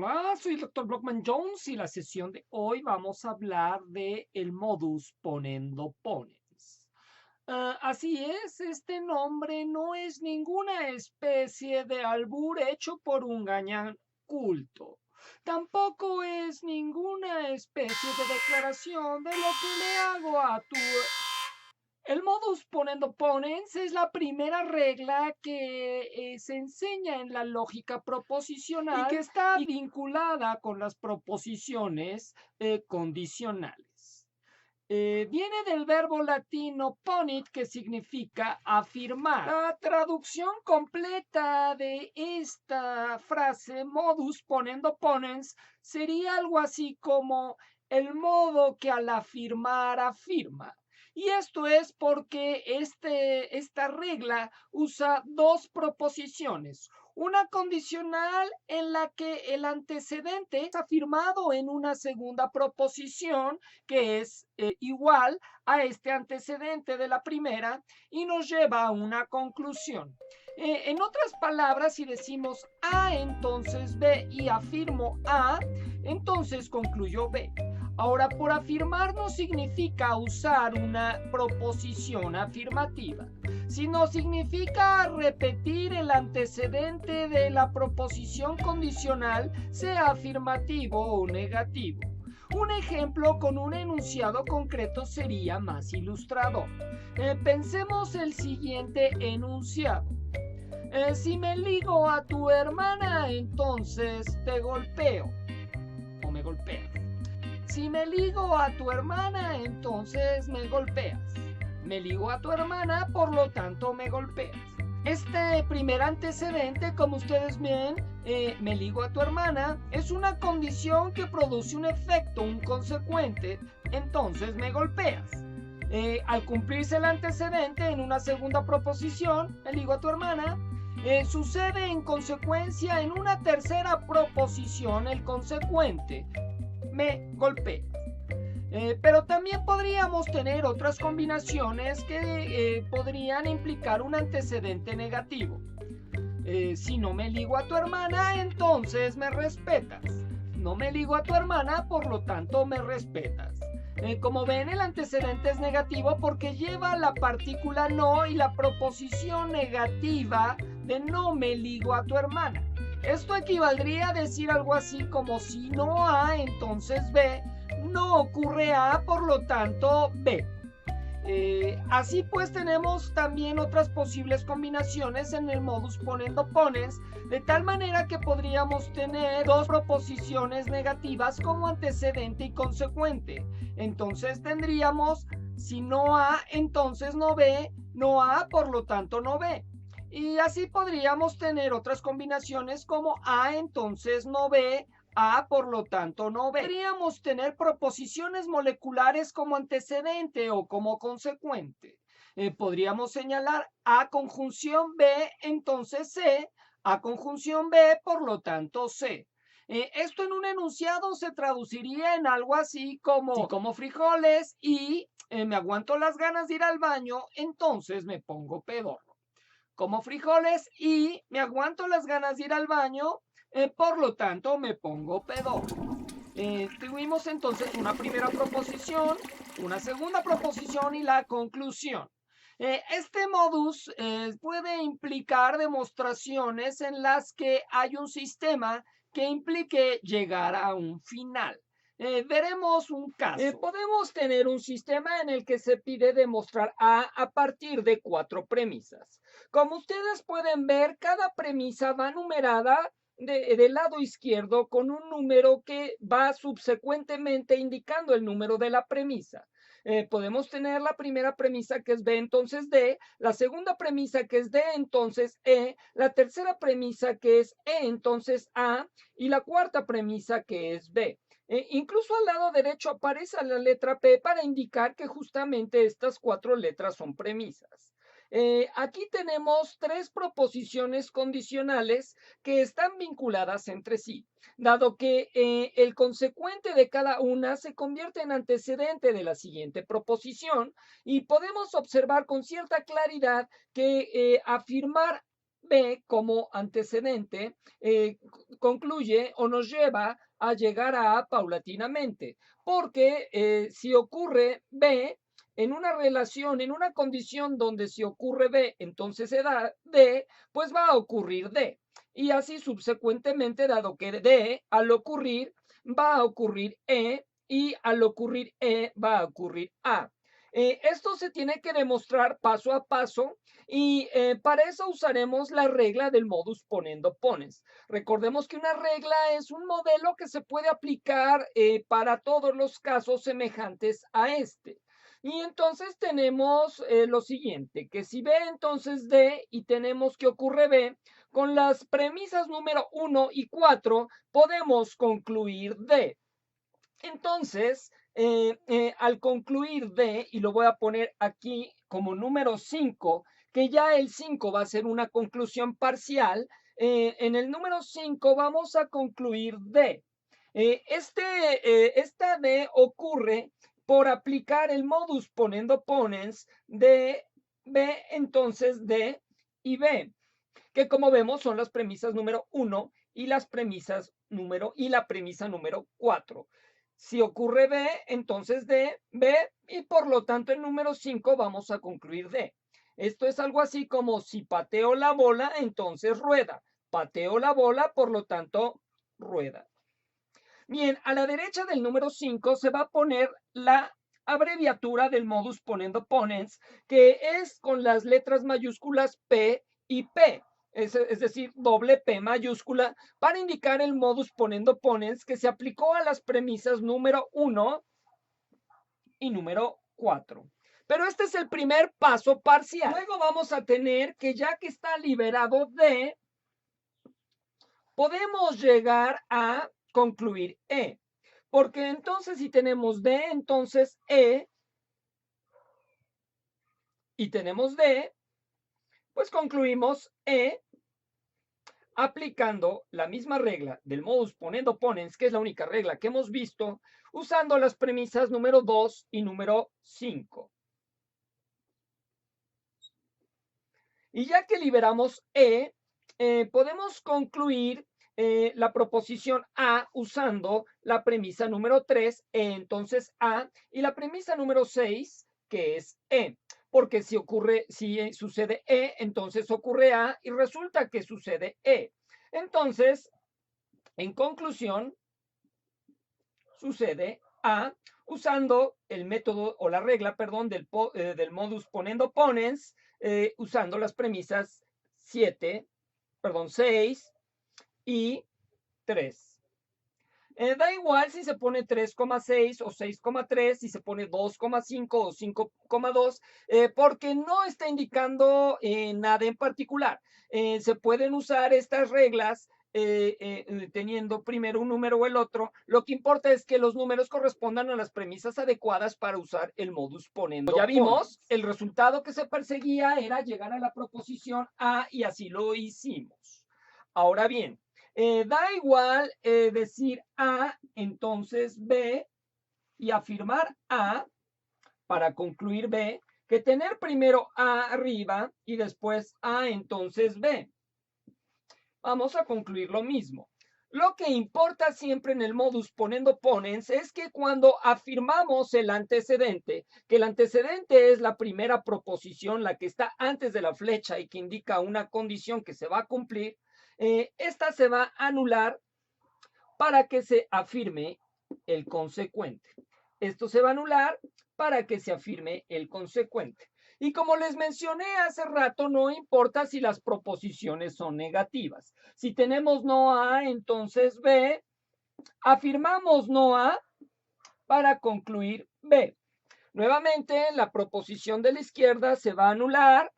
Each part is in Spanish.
Hola, soy el Dr. Blockman Jones y la sesión de hoy vamos a hablar de el modus ponendo ponens. Así es, este nombre no es ninguna especie de albur hecho por un gañán culto. Tampoco es ninguna especie de declaración de lo que le hago a tu el modus ponendo ponens es la primera regla que se enseña en la lógica proposicional y que está vinculada con las proposiciones condicionales. Viene del verbo latino ponit, que significa afirmar. La traducción completa de esta frase, modus ponendo ponens, sería algo así como el modo que al afirmar afirma. Y esto es porque esta regla usa dos proposiciones. Una condicional en la que el antecedente es afirmado en una segunda proposición que es igual a este antecedente de la primera y nos lleva a una conclusión. En otras palabras, si decimos A, entonces B y afirmo A, entonces concluyo B. Ahora, por afirmar no significa usar una proposición afirmativa, sino significa repetir el antecedente de la proposición condicional, sea afirmativo o negativo. Un ejemplo con un enunciado concreto sería más ilustrador. Pensemos el siguiente enunciado. Si me ligo a tu hermana, entonces te golpeo o me golpeas. Si me ligo a tu hermana, entonces me golpeas. Me ligo a tu hermana, por lo tanto me golpeas. Este primer antecedente, como ustedes ven, me ligo a tu hermana, es una condición que produce un efecto, un consecuente, entonces me golpeas. Al cumplirse el antecedente en una segunda proposición, me ligo a tu hermana, sucede en consecuencia en una tercera proposición el consecuente, me golpeas. Pero también podríamos tener otras combinaciones que podrían implicar un antecedente negativo. Si no me ligo a tu hermana, entonces me respetas. No me ligo a tu hermana, por lo tanto me respetas. Como ven, el antecedente es negativo porque lleva la partícula no y la proposición negativa de no me ligo a tu hermana. Esto equivaldría a decir algo así como si no A, entonces B, no ocurre A, por lo tanto B. Así pues tenemos también otras posibles combinaciones en el modus ponendo ponens, de tal manera que podríamos tener dos proposiciones negativas como antecedente y consecuente. Entonces tendríamos si no A, entonces no B, no A, por lo tanto no B. Y así podríamos tener otras combinaciones como A, entonces no B, A, por lo tanto, no B. Podríamos tener proposiciones moleculares como antecedente o como consecuente. Podríamos señalar A conjunción B, entonces C, A conjunción B, por lo tanto C. Esto en un enunciado se traduciría en algo así como, si como frijoles y me aguanto las ganas de ir al baño, entonces me pongo pedorro. Como frijoles y me aguanto las ganas de ir al baño, por lo tanto me pongo pedorro. Tuvimos entonces una primera proposición, una segunda proposición y la conclusión. Este modus puede implicar demostraciones en las que hay un sistema que implique llegar a un final. Veremos un caso. Podemos tener un sistema en el que se pide demostrar A partir de 4 premisas. Como ustedes pueden ver, cada premisa va numerada del lado izquierdo con un número que va subsecuentemente indicando el número de la premisa. Podemos tener la primera premisa que es B, entonces D, la segunda premisa que es D, entonces E, la tercera premisa que es E, entonces A, y la cuarta premisa que es B. Incluso al lado derecho aparece la letra P para indicar que justamente estas 4 letras son premisas. Aquí tenemos 3 proposiciones condicionales que están vinculadas entre sí, dado que el consecuente de cada una se convierte en antecedente de la siguiente proposición y podemos observar con cierta claridad que afirmar B como antecedente concluye o nos lleva a llegar a A paulatinamente, porque si ocurre B en una relación, en una condición donde si ocurre B, entonces se da D, pues va a ocurrir D. Y así subsecuentemente, dado que D al ocurrir va a ocurrir E y al ocurrir E va a ocurrir A. Esto se tiene que demostrar paso a paso y para eso usaremos la regla del modus ponendo ponens. Recordemos que una regla es un modelo que se puede aplicar para todos los casos semejantes a este. Y entonces tenemos lo siguiente, que si B entonces D y tenemos que ocurre B, con las premisas número 1 y 4 podemos concluir D. Entonces, al concluir D, y lo voy a poner aquí como número 5, que ya el 5 va a ser una conclusión parcial, en el número 5 vamos a concluir D. Esta D ocurre por aplicar el modus ponendo ponens de B, entonces D y B, que como vemos son las premisas número 1 y las premisas número y la premisa número 4. Si ocurre B, entonces D, B, y por lo tanto el número 5 vamos a concluir D. Esto es algo así como si pateo la bola, entonces rueda. Pateo la bola, por lo tanto, rueda. Bien, a la derecha del número 5 se va a poner la abreviatura del modus ponendo ponens, que es con las letras mayúsculas P y P. Es decir, doble P mayúscula, para indicar el modus ponendo ponens que se aplicó a las premisas número 1 y número 4. Pero este es el primer paso parcial. Luego vamos a tener que ya que está liberado D, podemos llegar a concluir E. Porque entonces si tenemos D, entonces E, y tenemos D, pues concluimos E aplicando la misma regla del modus ponendo ponens, que es la única regla que hemos visto, usando las premisas número 2 y número 5. Y ya que liberamos E, podemos concluir la proposición A usando la premisa número 3, entonces A, y la premisa número 6, que es E. Porque si sucede E, entonces ocurre A y resulta que sucede E. Entonces, en conclusión, sucede A usando el método o la regla, perdón, del modus ponendo ponens, usando las premisas 6 y 3. Da igual si se pone 3,6 o 6,3, si se pone 2,5 o 5,2, porque no está indicando nada en particular. Se pueden usar estas reglas teniendo primero un número o el otro. Lo que importa es que los números correspondan a las premisas adecuadas para usar el modus ponendo. Ya vimos, el resultado que se perseguía era llegar a la proposición A y así lo hicimos. Ahora bien, da igual decir A, entonces B, y afirmar A para concluir B, que tener primero A arriba y después A, entonces B. Vamos a concluir lo mismo. Lo que importa siempre en el modus ponendo ponens es que cuando afirmamos el antecedente, que el antecedente es la primera proposición, la que está antes de la flecha y que indica una condición que se va a cumplir, esta se va a anular para que se afirme el consecuente. Esto se va a anular para que se afirme el consecuente. Y como les mencioné hace rato, no importa si las proposiciones son negativas. Si tenemos no A, entonces B, afirmamos no A para concluir B. Nuevamente, la proposición de la izquierda se va a anular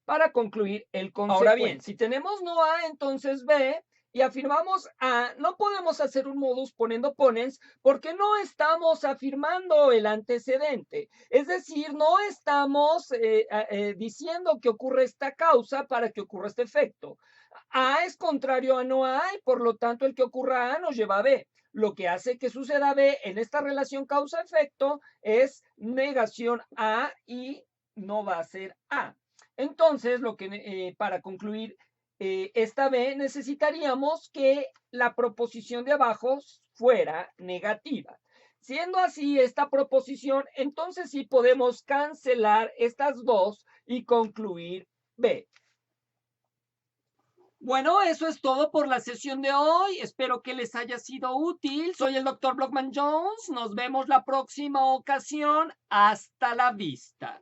para concluir el consecuente. Ahora bien, si tenemos no A, entonces B, y afirmamos A, no podemos hacer un modus ponendo ponens porque no estamos afirmando el antecedente. Es decir, no estamos diciendo que ocurre esta causa para que ocurra este efecto. A es contrario a no A y por lo tanto el que ocurra A nos lleva a B. Lo que hace que suceda B en esta relación causa-efecto es negación A y no va a ser A. Entonces, para concluir esta vez necesitaríamos que la proposición de abajo fuera negativa. Siendo así esta proposición, entonces sí podemos cancelar estas dos y concluir B. Bueno, eso es todo por la sesión de hoy. Espero que les haya sido útil. Soy el Dr. Blockman Jones. Nos vemos la próxima ocasión. Hasta la vista.